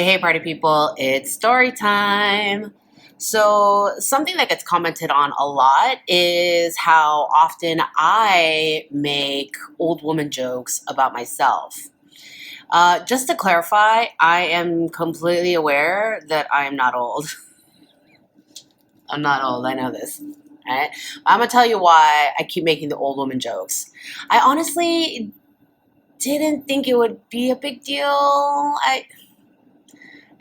Hey, party people, it's story time. So, something that gets commented on a lot is how often I make old woman jokes about myself. Just to clarify, I am completely aware that I am not old. I'm not old, I know this. Right? I'm gonna tell you why I keep making the old woman jokes. I honestly didn't think it would be a big deal.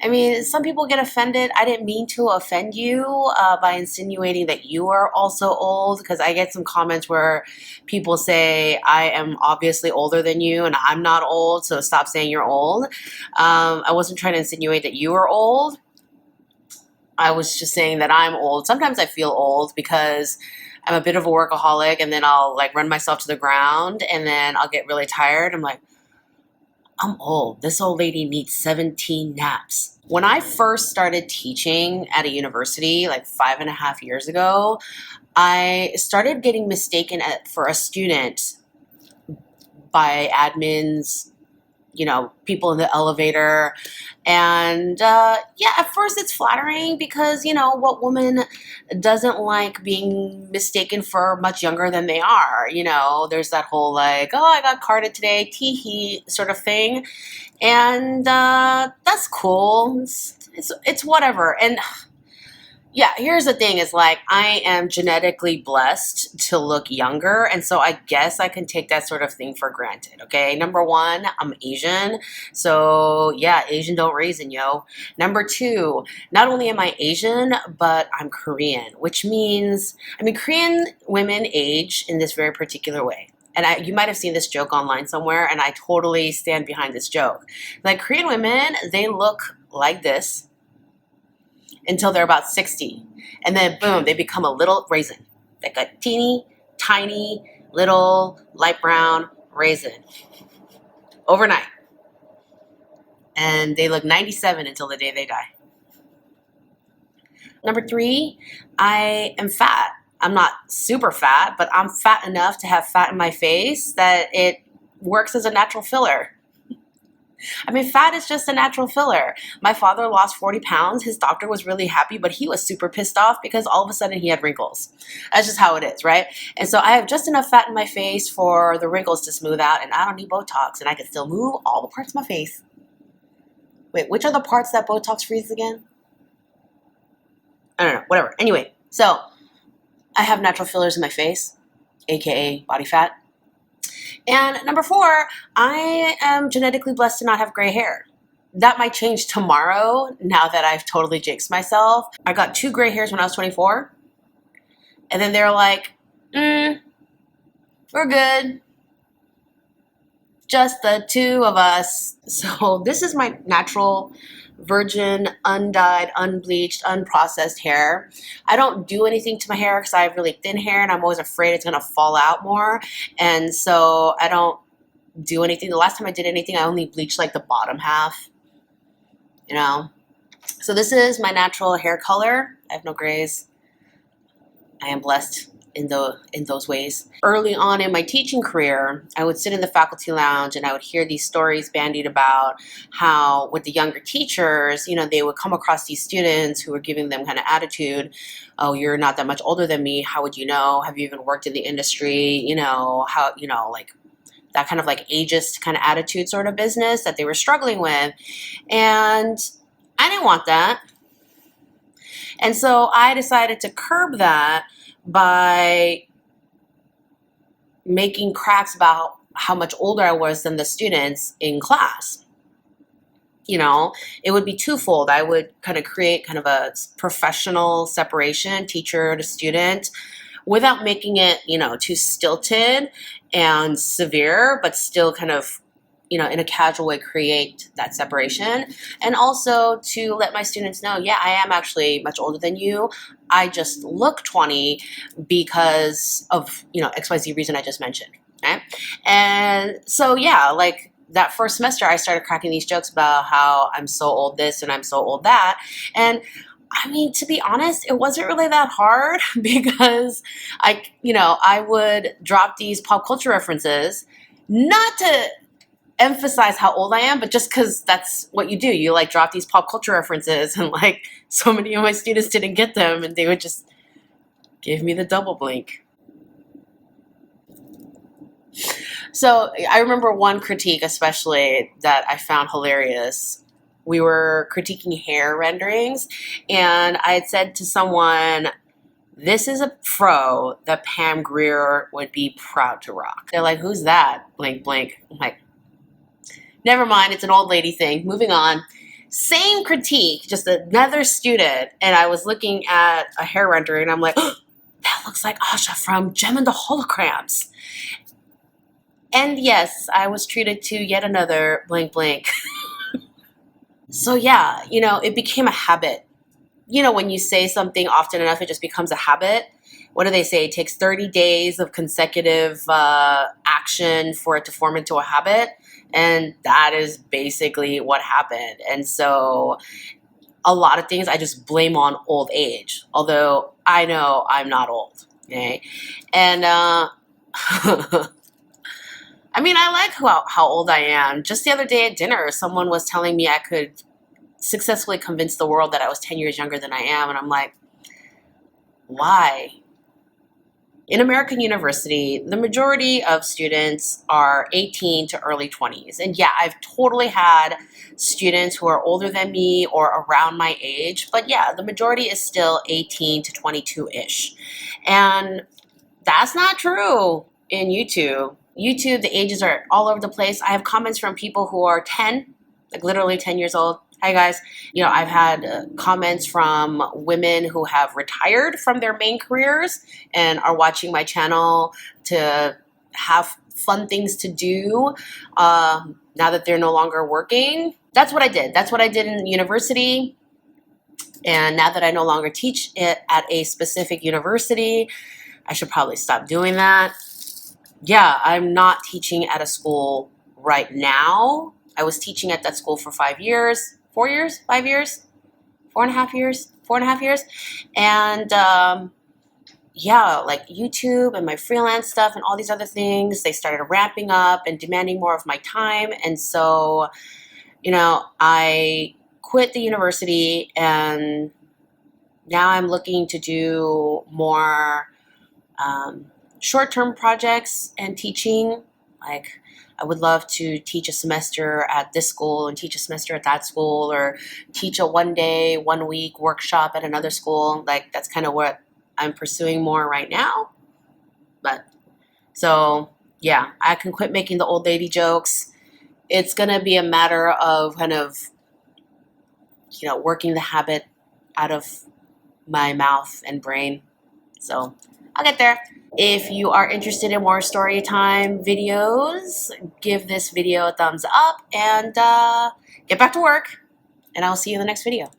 I mean, some people get offended. I didn't mean to offend you by insinuating that you are also old, because I get some comments where people say, I am obviously older than you and I'm not old, so stop saying you're old. I wasn't trying to insinuate that you are old. I was just saying that I'm old. Sometimes I feel old because I'm a bit of a workaholic, and then I'll like run myself to the ground, and then I'll get really tired. I'm like, I'm old. This old lady needs 17 naps. When I first started teaching at a university like 5.5 years ago, I started getting mistaken for a student by admins, people in the elevator. And yeah, at first it's flattering because, what woman doesn't like being mistaken for much younger than they are? There's that whole like, oh, I got carded today, tee hee sort of thing. And that's cool. It's whatever. And yeah, here's the thing is like, I am genetically blessed to look younger. And so I guess I can take that sort of thing for granted. Okay. Number one, I'm Asian. So yeah, Asian don't raisin, yo. Number two, not only am I Asian, but I'm Korean, which means, Korean women age in this very particular way. And you might have seen this joke online somewhere, and I totally stand behind this joke. Like, Korean women, they look like this until they're about 60. And then boom, they become a little raisin. Like a teeny, tiny, little light brown raisin. Overnight. And they look 97 until the day they die. Number three, I am fat. I'm not super fat, but I'm fat enough to have fat in my face that it works as a natural filler. Fat is just a natural filler. My father lost 40 pounds. His doctor was really happy, but he was super pissed off because all of a sudden he had wrinkles. That's just how it is, right? And so I have just enough fat in my face for the wrinkles to smooth out, and I don't need Botox, and I can still move all the parts of my face. Wait, which are the parts that Botox freezes again? I don't know, whatever. Anyway, so I have natural fillers in my face, aka body fat. And number four, I am genetically blessed to not have gray hair. That might change tomorrow now that I've totally jinxed myself. I got 2 gray hairs when I was 24. And then they're like, we're good. Just the 2 of us. So this is my natural, virgin, undyed, unbleached, unprocessed hair. I don't do anything to my hair because I have really thin hair, and I'm always afraid it's going to fall out more. And so I don't do anything. The last time I did anything, I only bleached like the bottom half, So this is my natural hair color. I have no grays. I am blessed in those ways. Early on in my teaching career, I would sit in the faculty lounge and I would hear these stories bandied about how with the younger teachers, they would come across these students who were giving them kind of attitude. Oh, you're not that much older than me. How would you know? Have you even worked in the industry? Like that kind of like ageist kind of attitude sort of business that they were struggling with. And I didn't want that. And so I decided to curb that by making cracks about how much older I was than the students in class. It would be twofold. I would kind of create kind of a professional separation, teacher to student, without making it, too stilted and severe, but still kind of, in a casual way, create that separation. And also to let my students know, yeah, I am actually much older than you. I just look 20 because of, XYZ reason I just mentioned. Okay? And so, yeah, like that first semester, I started cracking these jokes about how I'm so old this and I'm so old that. And to be honest, it wasn't really that hard because I would drop these pop culture references, not to emphasize how old I am, but just because that's what you do. You like drop these pop culture references, and like so many of my students didn't get them, and they would just give me the double blink. So I remember one critique especially that I found hilarious. We were critiquing hair renderings, and I had said to someone, this is a fro that Pam Grier would be proud to rock. They're like, who's that? Blink, blink. I'm like, never mind, it's an old lady thing. Moving on. Same critique, just another student. And I was looking at a hair rendering, and I'm like, oh, that looks like Asha from Gem and the Holograms. And yes, I was treated to yet another blink, blink. So yeah, it became a habit. When you say something often enough, it just becomes a habit. What do they say? It takes 30 days of consecutive action for it to form into a habit. And that is basically what happened. And so a lot of things I just blame on old age, although I know I'm not old. Okay? And I mean, I like how old I am. Just the other day at dinner, someone was telling me I could successfully convince the world that I was 10 years younger than I am. And I'm like, why? In American university, the majority of students are 18 to early 20s. And yeah, I've totally had students who are older than me or around my age. But yeah, the majority is still 18 to 22-ish. And that's not true in YouTube. YouTube, the ages are all over the place. I have comments from people who are 10, like literally 10 years old. Hi guys. I've had comments from women who have retired from their main careers and are watching my channel to have fun things to do now that they're no longer working. That's what I did. That's what I did in university. And now that I no longer teach it at a specific university, I should probably stop doing that. Yeah, I'm not teaching at a school right now. I was teaching at that school for 5 years, 4 years, 5 years, 4.5 years, 4.5 years. And yeah, like YouTube and my freelance stuff and all these other things, they started ramping up and demanding more of my time. And so, I quit the university, and now I'm looking to do more short-term projects and teaching. Like, I would love to teach a semester at this school and teach a semester at that school, or teach a 1-day, 1-week workshop at another school. Like, that's kind of what I'm pursuing more right now. But so yeah, I can quit making the old lady jokes. It's gonna be a matter of kind of working the habit out of my mouth and brain. So I'll get there. If you are interested in more story time videos, give this video a thumbs up and get back to work. And I'll see you in the next video.